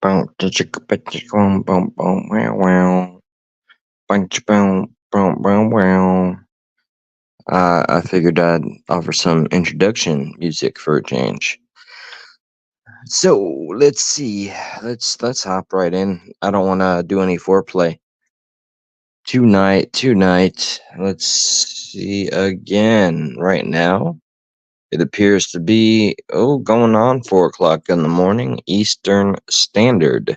Boom, chicka, boom, boom, boom, wow, wow. Bunch, boom, boom, boom, wow. I figured I'd offer some introduction music for a change. So let's see. Let's hop right in. I don't want to do any foreplay tonight. Let's see again. Right now, it appears to be going on 4 o'clock in the morning Eastern Standard.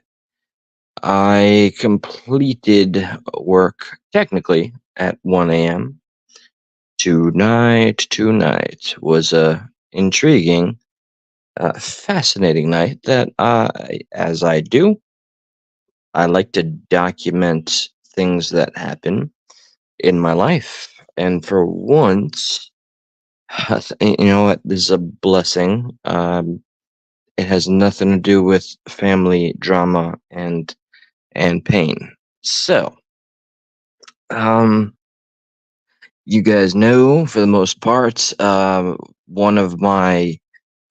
I completed work technically at 1 a.m. Tonight was a intriguing, fascinating night that as I do, I like to document things that happen in my life. And for once, you know what? This is a blessing. It has nothing to do with family drama and pain. So, um, you guys know, for the most part, one of my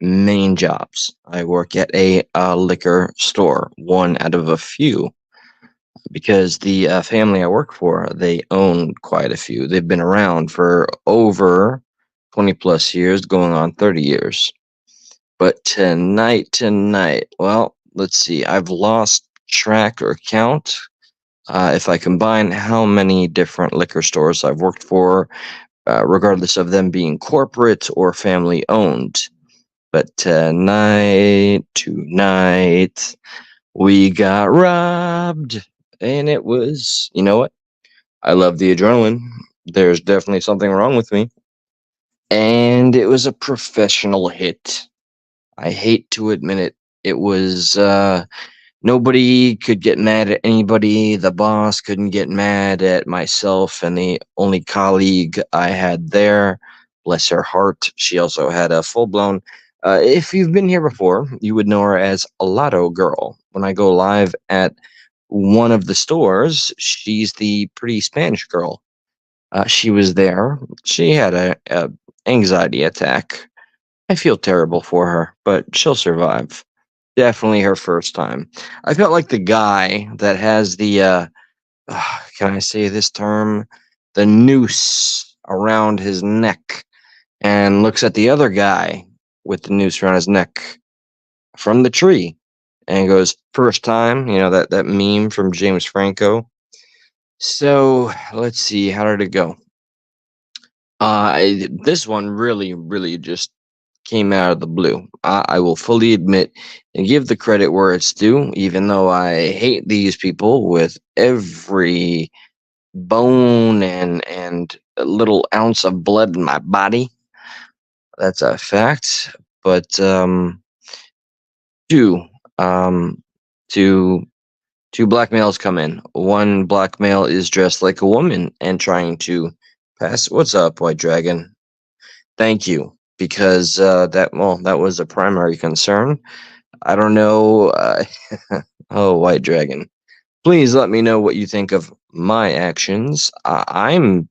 main jobs. I work at a liquor store, one out of a few, because the family I work for, they own quite a few. They've been around for over 20 plus years, going on 30 years. But tonight, well, let's see, I've lost track or count. If I combine how many different liquor stores I've worked for, regardless of them being corporate or family owned. But tonight, we got robbed. And it was, you know what? I love the adrenaline. There's definitely something wrong with me. And it was a professional hit. I hate to admit it. It was, nobody could get mad at anybody. The boss couldn't get mad at myself and the only colleague I had there. Bless her heart. She also had a full blown. If you've been here before, you would know her as a Lotto Girl. When I go live at one of the stores, she's the pretty Spanish girl. She was there. She had a anxiety attack. I feel terrible for her, but she'll survive. Definitely her first time. I felt like the guy that has the can I say this term? The noose around his neck and looks at the other guy with the noose around his neck from the tree and goes, first time, you know, that meme from James Franco. So let's see, how did it go? This one really just came out of the blue. I will fully admit and give the credit where it's due, even though I hate these people with every bone and a little ounce of blood in my body. That's a fact. But two, um, two, two black males come in. One black male is dressed like a woman and trying to pass. What's up, White Dragon? Thank you, because that was a primary concern. I don't know. Oh, White Dragon, please let me know what you think of my actions. I'm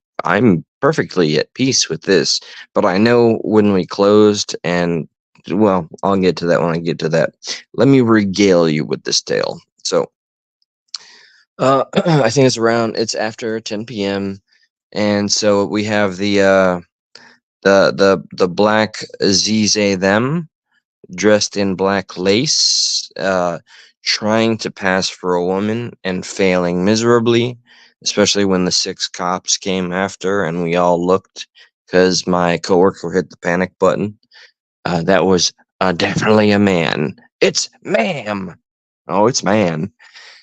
perfectly at peace with this, but I know when we closed, and well, I'll get to that when I get to that. Let me regale you with this tale. So, I think it's after 10 p.m. and so we have the black Zize them dressed in black lace, trying to pass for a woman and failing miserably, especially when the 6 cops came after and we all looked because my coworker hit the panic button. That was definitely a man. It's ma'am. Oh, it's man.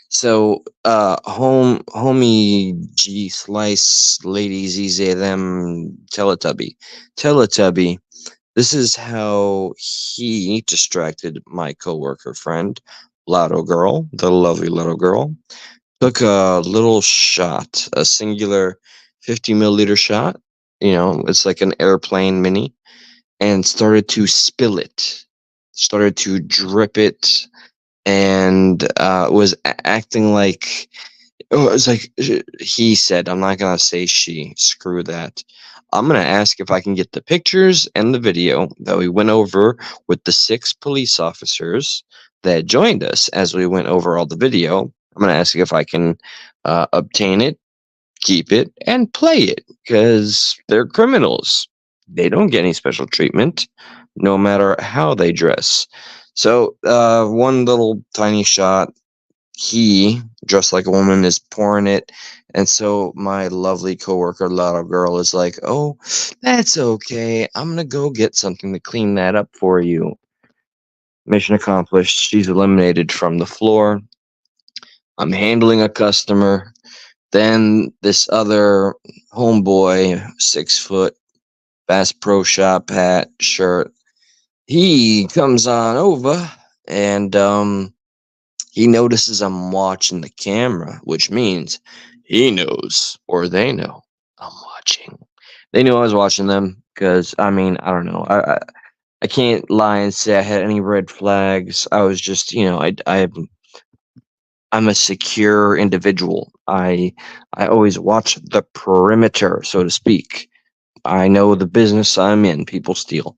So, homie G Slice, Lady ZZ, them, Teletubby. This is how he distracted my coworker friend, Lotto Girl, the lovely little girl. Took a little shot, a singular 50 milliliter shot. You know, it's like an airplane mini, and started to spill it, started to drip it, and was acting like, oh, it was like he said, I'm not gonna say she. Screw that. I'm gonna ask if I can get the pictures and the video that we went over with the 6 police officers that joined us as we went over all the video. I'm going to ask you if I can obtain it, keep it, and play it because they're criminals. They don't get any special treatment, no matter how they dress. So, one little tiny shot, he, dressed like a woman, is pouring it. And so my lovely coworker, little girl, is like, "Oh, that's okay. I'm going to go get something to clean that up for you." Mission accomplished. She's eliminated from the floor. I'm handling a customer. Then this other homeboy, 6 foot, Bass Pro Shop hat, shirt, he comes on over and he notices I'm watching the camera, which means he knows or they know I'm watching. They knew I was watching them because I mean I don't know. I can't lie and say I had any red flags. I was just I'm a secure individual. I always watch the perimeter, so to speak. I know the business I'm in. People steal.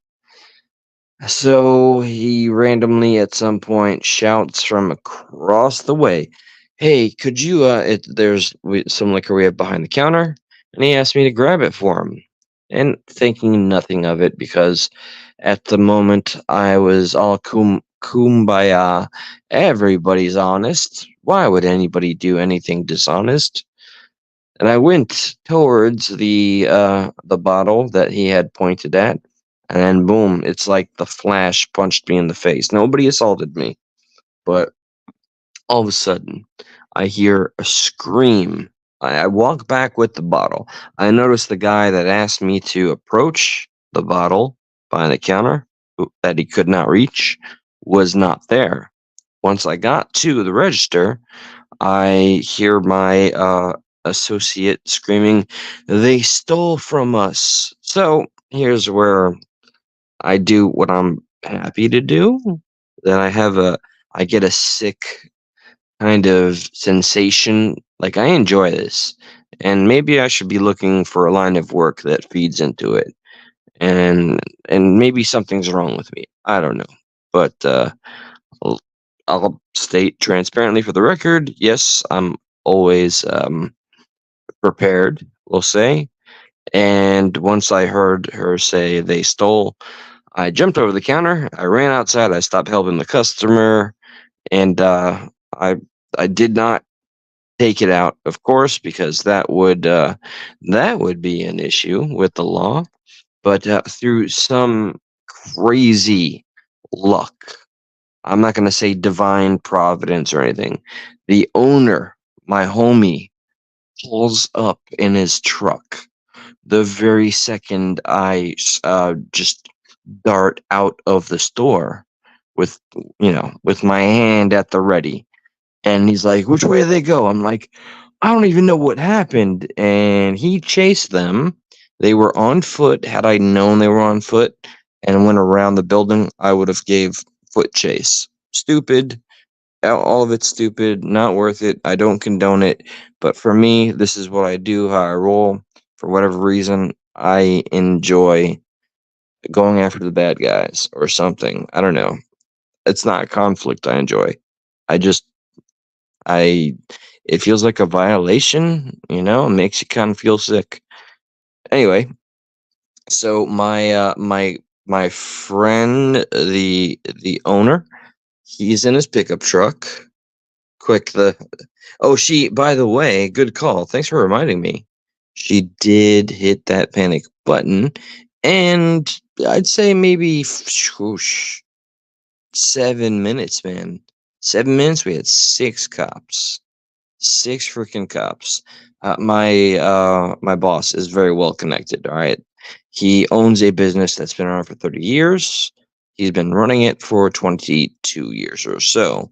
So he randomly at some point shouts from across the way, "Hey, could you some liquor we have behind the counter?" And he asked me to grab it for him. And thinking nothing of it because at the moment I was all kumbaya. Everybody's honest. Why would anybody do anything dishonest? And I went towards the bottle that he had pointed at, and then boom, it's like the Flash punched me in the face. Nobody assaulted me, but all of a sudden, I hear a scream. I walk back with the bottle. I notice the guy that asked me to approach the bottle behind the counter, that he could not reach, was not there. Once I got to the register, I hear my associate screaming, "They stole from us." So here's where I do what I'm happy to do. Then I get a sick kind of sensation. Like I enjoy this. And maybe I should be looking for a line of work that feeds into it. And maybe something's wrong with me. I don't know. But I'll, I'll state transparently for the record, yes, I'm always prepared, we'll say. And once I heard her say they stole, I jumped over the counter. I ran outside. I stopped helping the customer, and I I did not take it out, of course, because that would be an issue with the law. But through some crazy luck, I'm not going to say divine providence or anything. The owner, my homie, pulls up in his truck the very second I just dart out of the store with with my hand at the ready. And he's like, "Which way do they go?" I'm like, "I don't even know what happened." And he chased them. They were on foot. Had I known they were on foot and went around the building, I would have gave foot chase. Stupid. All of it's stupid, not worth it. I don't condone it. But for me, this is what I do, how I roll. For whatever reason, I enjoy going after the bad guys or something. I don't know. It's not conflict I enjoy. I just I it feels like a violation, it makes you kind of feel sick. Anyway, so my friend, the owner, he's in his pickup truck. Quick, she, by the way, good call. Thanks for reminding me. She did hit that panic button, and I'd say maybe whoosh, 7 minutes, man. 7 minutes. We had 6 cops. 6 freaking cops. My boss is very well connected. All right, he owns a business that's been around for 30 years. He's been running it for 22 years or so.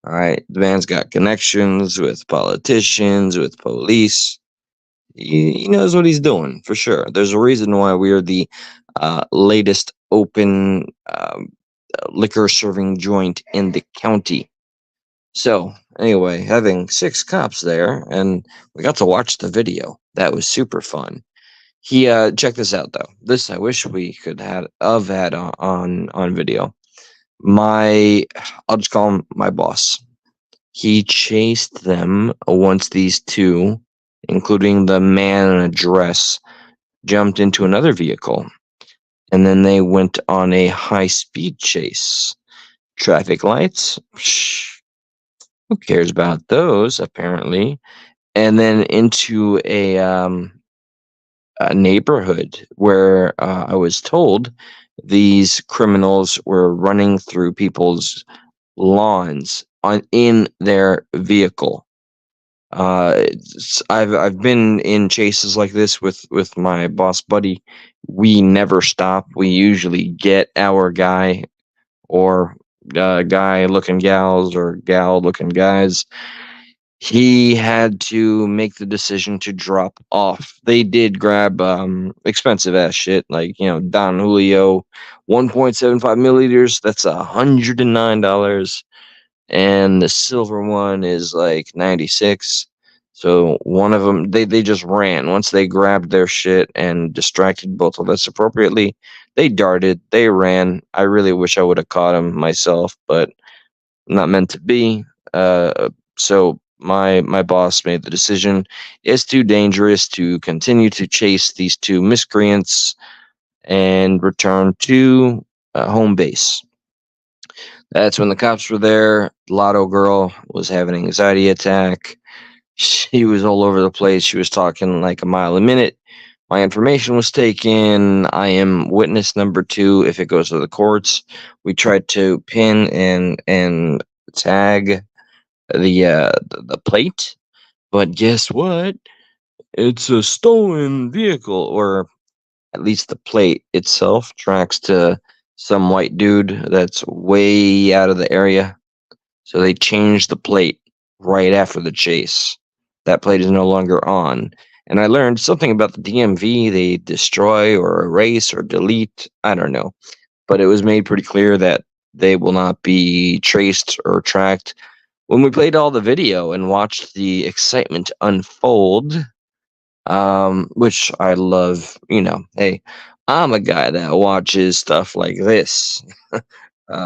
All right, the man's got connections with politicians, with police. He knows what he's doing for sure. There's a reason why we are the latest open liquor serving joint in the county. So, anyway, having 6 cops there, and we got to watch the video. That was super fun. He check this out though. This I wish we could have had on video. My, I'll just call him my boss. He chased them once these two, including the man in a dress, jumped into another vehicle, and then they went on a high speed chase. Traffic lights? Psh, who cares about those, apparently? And then into a neighborhood where I was told these criminals were running through people's lawns in their vehicle. I've been in chases like this with my boss buddy. We never stop. We usually get our guy or guy looking gals or gal looking guys. He had to make the decision to drop off. They did grab expensive ass shit like Don Julio, 1.75 milliliters. That's $109, and the silver one is like 96. So one of them, they just ran. Once they grabbed their shit and distracted both of us appropriately, they darted, they ran. I really wish I would have caught them myself, but not meant to be. So my boss made the decision. It's too dangerous to continue to chase these two miscreants and return to home base. That's when the cops were there. Lotto girl was having an anxiety attack. She was all over the place. She was talking like a mile a minute. My information was taken. I am witness number two if it goes to the courts. We tried to pin and tag the plate, but guess what? It's a stolen vehicle, or at least the plate itself tracks to some white dude that's way out of the area. So they changed the plate right after the chase. That plate is no longer on. And I learned something about the DMV. They destroy or erase or delete. I don't know. But it was made pretty clear that they will not be traced or tracked. When we played all the video and watched the excitement unfold, which I love, hey, I'm a guy that watches stuff like this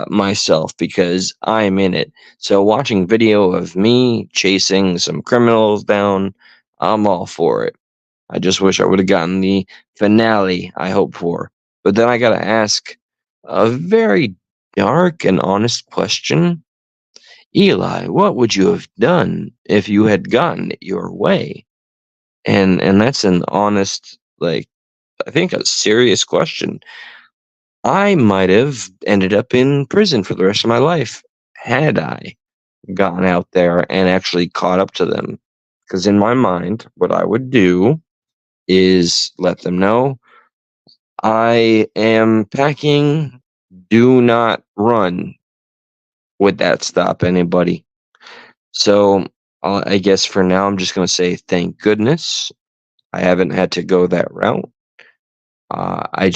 myself because I'm in it. So watching video of me chasing some criminals down, I'm all for it. I just wish I would have gotten the finale I hope for. But then I gotta ask a very dark and honest question. Eli, what would you have done if you had gotten it your way? And that's an honest, like, I think a serious question. I might have ended up in prison for the rest of my life had I gone out there and actually caught up to them. Because in my mind, what I would do is let them know I am packing. Do not run. Would that stop anybody? So I guess for now, I'm just going to say thank goodness I haven't had to go that route. I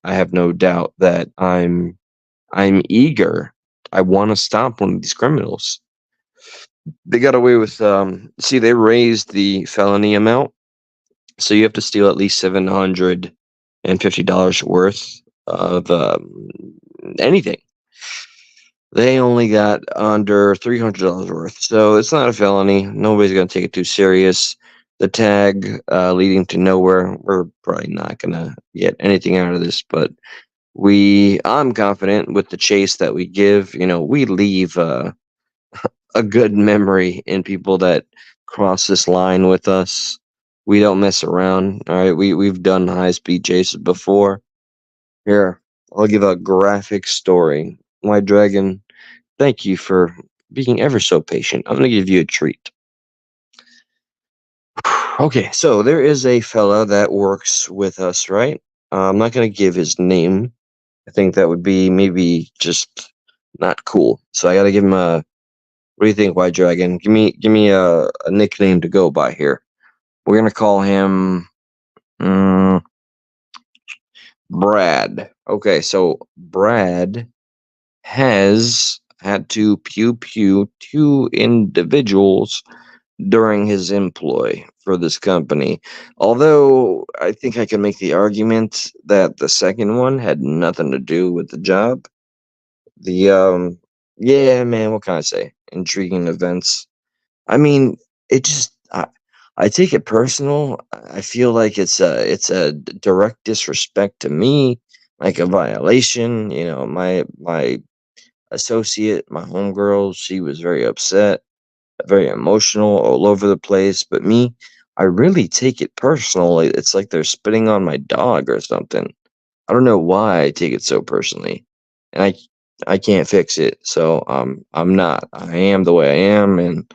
have no doubt that I'm eager. I want to stop one of these criminals. They got away with see, they raised the felony amount, so you have to steal at least $750 worth of anything. They only got under $300 worth, so it's not a felony. Nobody's gonna take it too serious. The tag leading to nowhere. We're probably not gonna get anything out of this, but I'm confident with the chase that we give. We leave a good memory in people that cross this line with us. We don't mess around. All right, we've done high speed chases before. Here, I'll give a graphic story. White Dragon, thank you for being ever so patient. I'm gonna give you a treat. Okay, so there is a fella that works with us, right? I'm not gonna give his name. I think that would be maybe just not cool. So I gotta give him a. What do you think, White Dragon? Give me a nickname to go by here. We're gonna call him Brad. Okay, so Brad has had to pew pew two individuals during his employ for this company. Although I think I can make the argument that the second one had nothing to do with the job. The yeah, man, what can I say? Intriguing events. I mean, it just I take it personal. I feel like it's a direct disrespect to me, like a violation. You know, my associate, my homegirl, she was very upset, very emotional, all over the place. But me, I really take it personally. It's like they're spitting on my dog or something. I don't know why I take it so personally, and I can't fix it. So I'm not. I am the way I am, and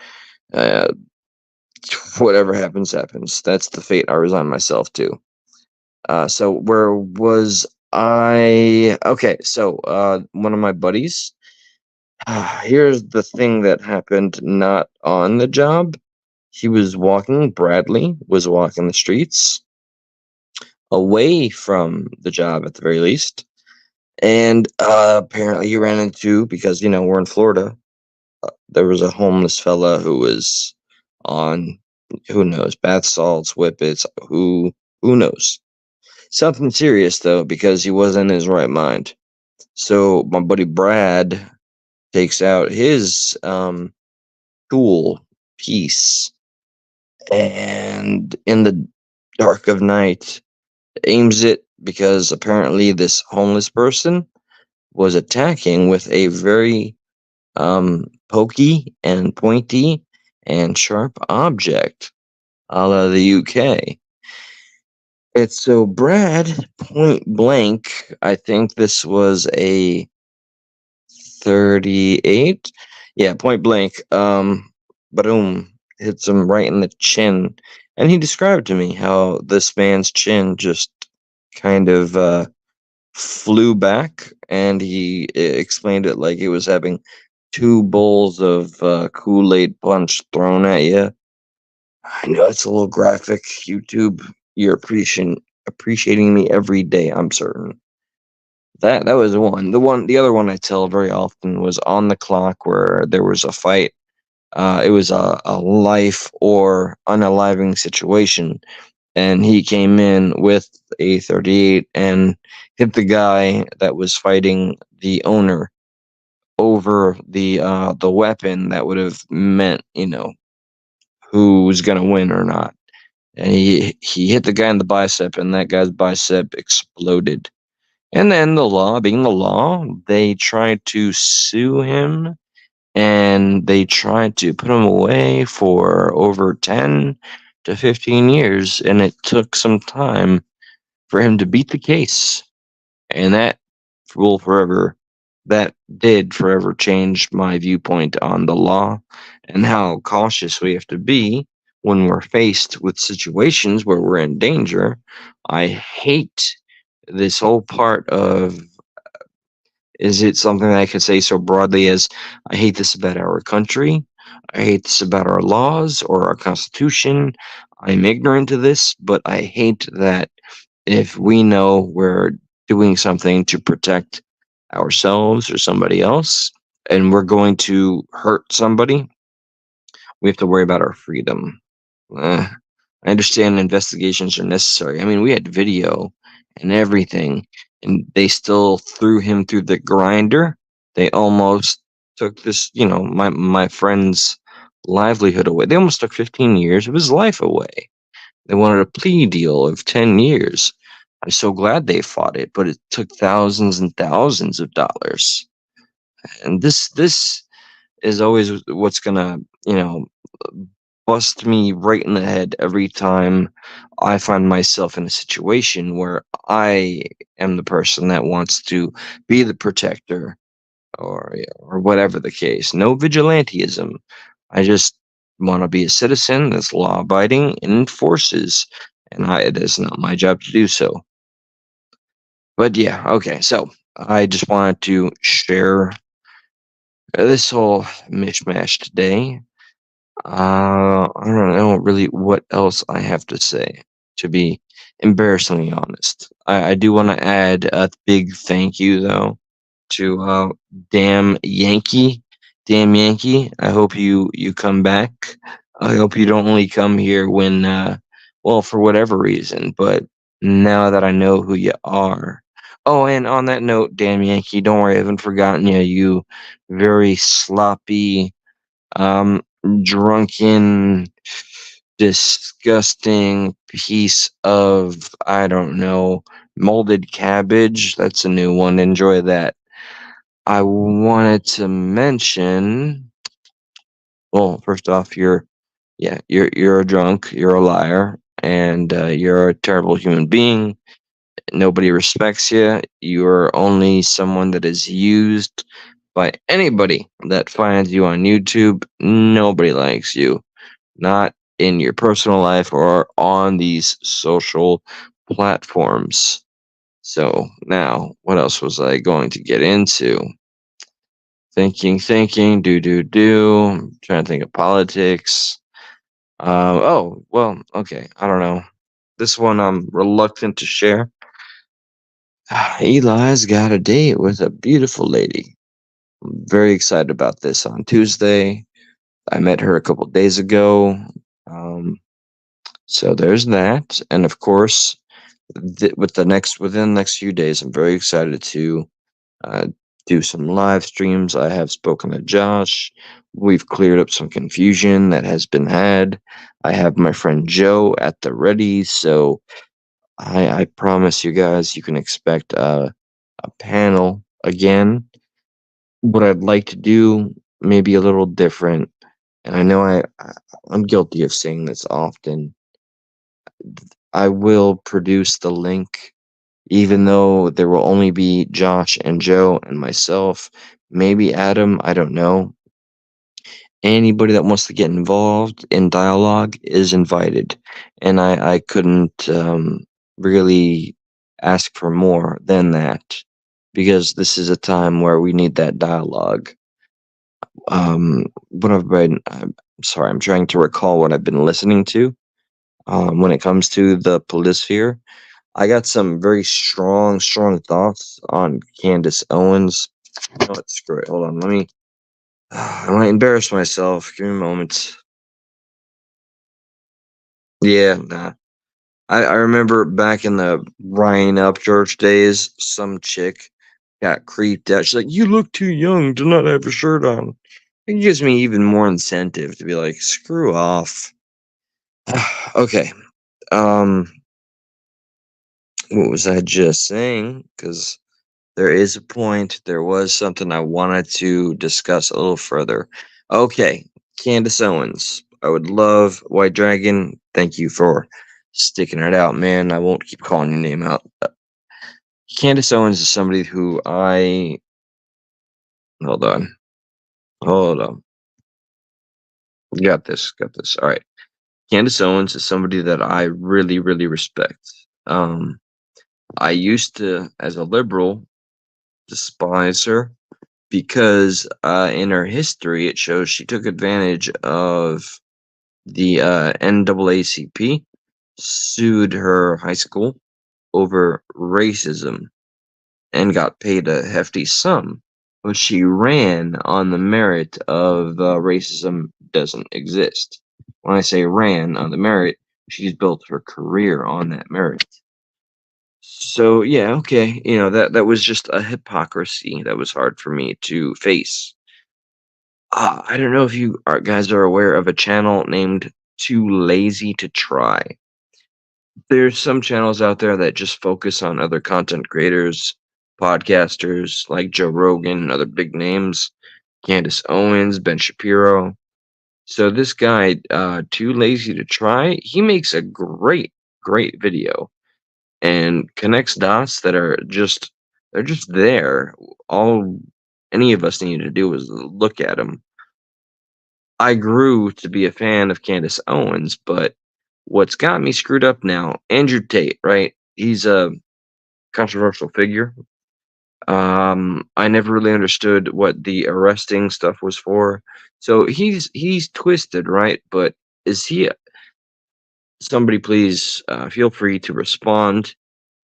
uh, whatever happens, happens. That's the fate I resign myself to. So where was I? Okay, so one of my buddies. Here's the thing that happened not on the job. He was walking. Bradley was walking the streets away from the job at the very least. And apparently he ran into, because we're in Florida, there was a homeless fella who was on, who knows, bath salts, whippets, who knows. Something serious though, because he wasn't in his right mind. So my buddy Brad takes out his tool piece, and in the dark of night aims it, because apparently this homeless person was attacking with a very pokey and pointy and sharp object, a la the UK. It's so Brad, point blank, I think this was a 38. Yeah, point blank. Boom, hits him right in the chin. And he described to me how this man's chin just kind of flew back, and he explained it like he was having two bowls of Kool-Aid punch thrown at you. I know it's a little graphic. YouTube, you're appreciating me every day, I'm certain. That was one. The other one I tell very often was On the Clock, where there was a fight. It was a life or unaliving situation, and he came in with a 38 and hit the guy that was fighting the owner over the weapon that would have meant, who's gonna win or not. And he hit the guy in the bicep, and that guy's bicep exploded. And then the law, being the law, they tried to sue him, and they tried to put him away for over 10 to 15 years, and it took some time for him to beat the case. And will forever, that did forever change my viewpoint on the law and how cautious we have to be when we're faced with situations where we're in danger. I hate this whole part of, is it something that I could say so broadly as, I hate this about our country, I hate this about our laws or our constitution. I'm ignorant to this, but I hate that if we know we're doing something to protect ourselves or somebody else, and we're going to hurt somebody, we have to worry about our freedom. I understand investigations are necessary. I mean, we had video and everything, and they still threw him through the grinder. They almost took this, my friend's livelihood away. They almost took 15 years of his life away. They wanted a plea deal of 10 years. I'm so glad they fought it, but it took thousands and thousands of dollars. And this is always what's gonna, bust me right in the head every time I find myself in a situation where I am the person that wants to be the protector, or whatever the case. No vigilantism. I just want to be a citizen that's law abiding and enforces, and it is not my job to do so. But yeah, okay. So I just wanted to share this whole mishmash today. I don't know really what else I have to say, to be embarrassingly honest. I do want to add a big thank you though to damn Yankee, damn Yankee. I hope you come back. I hope you don't only come here when well, for whatever reason, but now that I know who you are, Oh, and on that note, damn Yankee, don't worry, I haven't forgotten you. You very sloppy, um, drunken, disgusting piece of, I don't know, molded cabbage. That's a new one. Enjoy that. I wanted to mention, well, first off, you're a drunk, you're a liar, and you're a terrible human being. Nobody respects you. You're only someone that is used by anybody that finds you on YouTube. Nobody likes you, not in your personal life or on these social platforms. So now, what else was I going to get into? Thinking, do. I'm trying to think of politics. Oh, well, okay. I don't know. This one I'm reluctant to share. Eli's got a date with a beautiful lady. I'm very excited about this on Tuesday. I met her a couple days ago. Um, so there's that. And of course, within the next few days, I'm very excited to uh, do some live streams. I have spoken to Josh. We've cleared up some confusion that has been had. I have my friend Joe at the ready, so I promise you guys you can expect a panel again. What I'd like to do, maybe a little different, and I know I'm guilty of saying this often. I will produce the link, even though there will only be Josh and Joe and myself, maybe Adam, I don't know. Anybody that wants to get involved in dialogue is invited, and I couldn't really ask for more than that because this is a time where we need that dialogue. What I've been, I'm sorry, I'm trying to recall what I've been listening to. When it comes to the politisphere, I got some very strong thoughts on Candace Owens. You know what? Screw it. Hold on. Let me. I might embarrass myself. Give me a moment. Yeah, nah. I remember back in the Ryan Upchurch days, some chick got creeped out. She's like, "You look too young to not have a shirt on." It gives me even more incentive to be like, "Screw off." Okay. Um, what was I just saying? Because there is a point. There was something I wanted to discuss a little further. Okay, Candace Owens. I would love White Dragon. Thank you for sticking it out, man. I won't keep calling your name out. Candace Owens is somebody who I hold on, hold on. Got this. All right. Candace Owens is somebody that I really respect. Um, I used to, as a liberal, despise her because in her history it shows she took advantage of the NAACP, sued her high school over racism and got paid a hefty sum. But she ran on the merit of racism doesn't exist. When I say ran on the merit, she's built her career on that merit. So yeah, okay, that was just a hypocrisy that was hard for me to face. I don't know if guys are aware of a channel named Too Lazy to Try. There's some channels out there that just focus on other content creators, podcasters like Joe Rogan and other big names, Candace Owens, Ben Shapiro. So this guy, Too Lazy to Try, he makes a great video and connects dots that they're just there. All any of us need to do is look at them. I grew to be a fan of Candace Owens, but what's got me screwed up now, Andrew Tate, right? He's a controversial figure. I never really understood what the arresting stuff was for. So he's twisted, right? But is he somebody please feel free to respond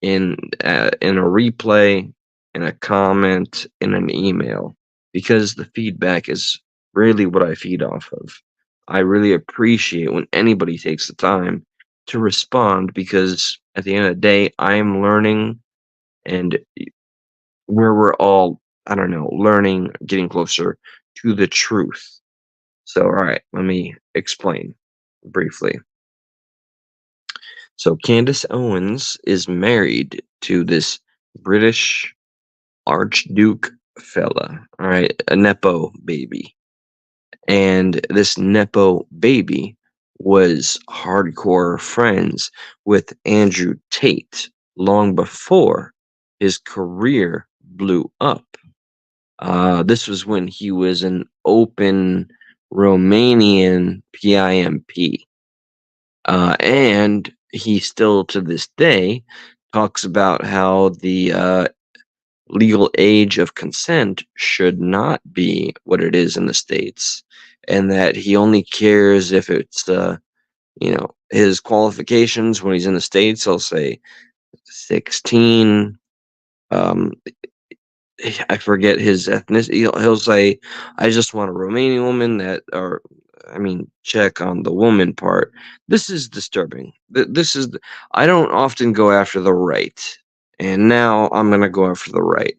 in a replay, in a comment, in an email, because the feedback is really what I feed off of. I really appreciate when anybody takes the time to respond because at the end of the day, I am learning and where we're all, I don't know, learning, getting closer to the truth. So, all right, let me explain briefly. So, Candace Owens is married to this British Archduke fella, all right, a Nepo baby. And this Nepo baby was hardcore friends with Andrew Tate long before his career blew up. This was when he was an open Romanian PIMP. And he still to this day talks about how the legal age of consent should not be what it is in the States, and that he only cares if it's, his qualifications when he's in the States. He'll say 16. Um, I forget his ethnicity. He'll say, "I just want a Romanian woman that," or I mean, check on the woman part. This is disturbing. This is. I don't often go after the right, and now I'm gonna go after the right.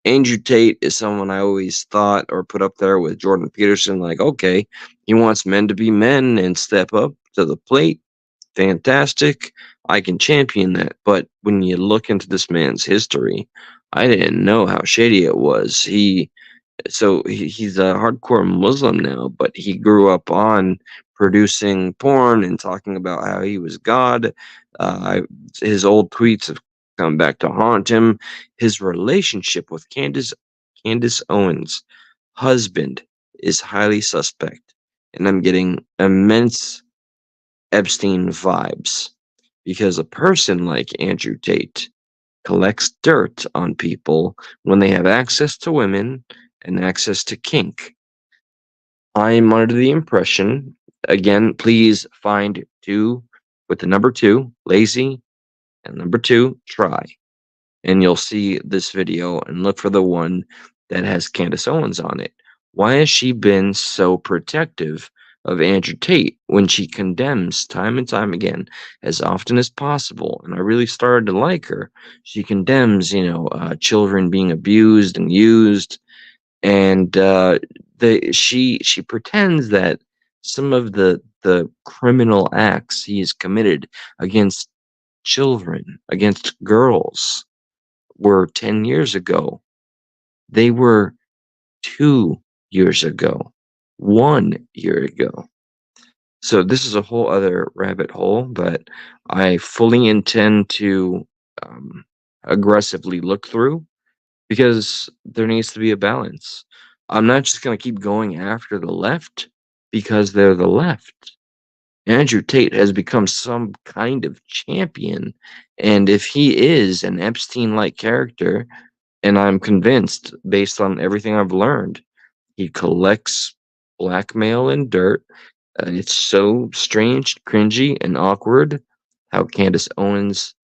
Andrew Tate is someone I always thought or put up there with Jordan Peterson. Like, okay, he wants men to be men and step up to the plate. Fantastic. I can champion that. But when you look into this man's history, I didn't know how shady it was. He's a hardcore Muslim now, but he grew up on producing porn and talking about how he was God. His old tweets have come back to haunt him. His relationship with Candace Owens' husband is highly suspect, and I'm getting immense Epstein vibes because a person like Andrew Tate collects dirt on people when they have access to women and access to kink. I'm under the impression, again, please find two with the number two, lazy, and number two, try. And you'll see this video and look for the one that has Candace Owens on it. Why has she been so protective of Andrew Tate when she condemns time and time again, as often as possible? And I really started to like her. She condemns, children being abused and used, and she pretends that some of the criminal acts he has committed against children, against girls, were 10 years ago. They were 2 years ago, 1 year ago. So this is a whole other rabbit hole, but I fully intend to um, aggressively look through because there needs to be a balance. I'm not just going to keep going after the left because they're the left. Andrew Tate has become some kind of champion. And if he is an Epstein like character, and I'm convinced based on everything I've learned, he collects blackmail and dirt. It's so strange, cringy, and awkward how Candace Owens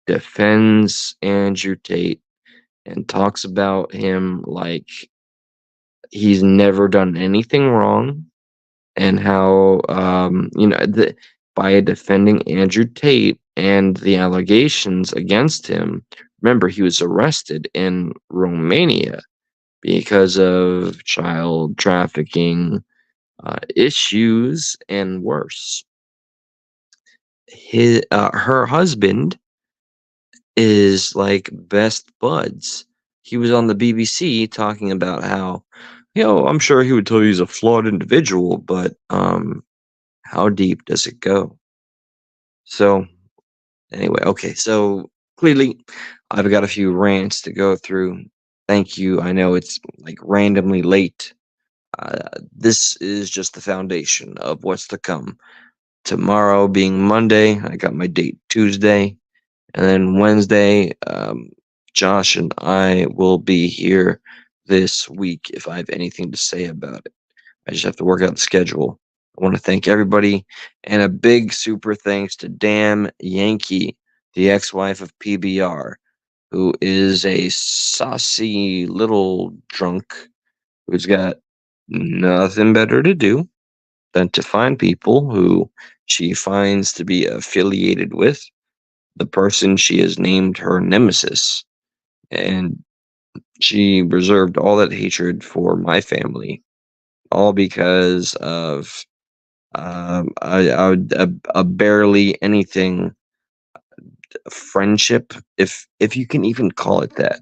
defends Andrew Tate and talks about him like he's never done anything wrong, and how by defending Andrew Tate and the allegations against him. Remember, he was arrested in Romania because of child trafficking issues, and worse. Her husband is like best buds. He was on the BBC talking about how, I'm sure he would tell you he's a flawed individual, but how deep does it go? So anyway, okay, so clearly I've got a few rants to go through. Thank you. I know it's like randomly late. This is just the foundation of what's to come. Tomorrow being Monday, I got my date Tuesday. And then Wednesday, Josh and I will be here this week if I have anything to say about it. I just have to work out the schedule. I want to thank everybody, and a big super thanks to Damn Yankee, the ex-wife of PBR, who is a saucy little drunk who's got nothing better to do than to find people who she finds to be affiliated with the person she has named her nemesis. And She reserved all that hatred for my family, all because of a barely anything friendship, if you can even call it that,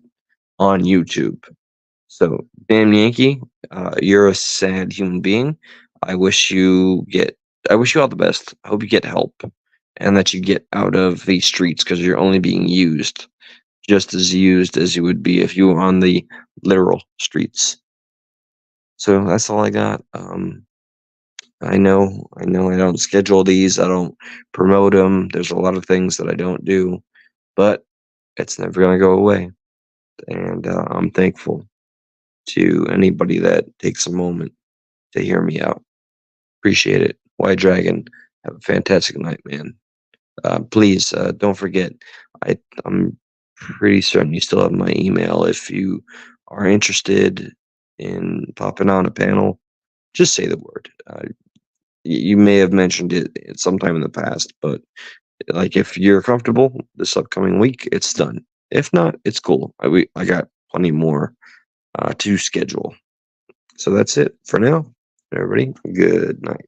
on YouTube. So, damn Yankee, you're a sad human being. I wish you get, I wish you all the best. I hope you get help, and that you get out of these streets because you're only being used, just as used as you would be if you were on the literal streets. So that's all I got. I don't schedule these. I don't promote them. There's a lot of things that I don't do, but it's never gonna go away, and I'm thankful to anybody that takes a moment to hear me out. Appreciate it. White Dragon, have a fantastic night, man. Please don't forget. I'm pretty certain you still have my email. If you are interested in popping on a panel, just say the word. You may have mentioned it at sometime in the past, but like if you're comfortable this upcoming week, it's done. If not, it's cool. I got plenty more to schedule. So that's it for now. Everybody, good night.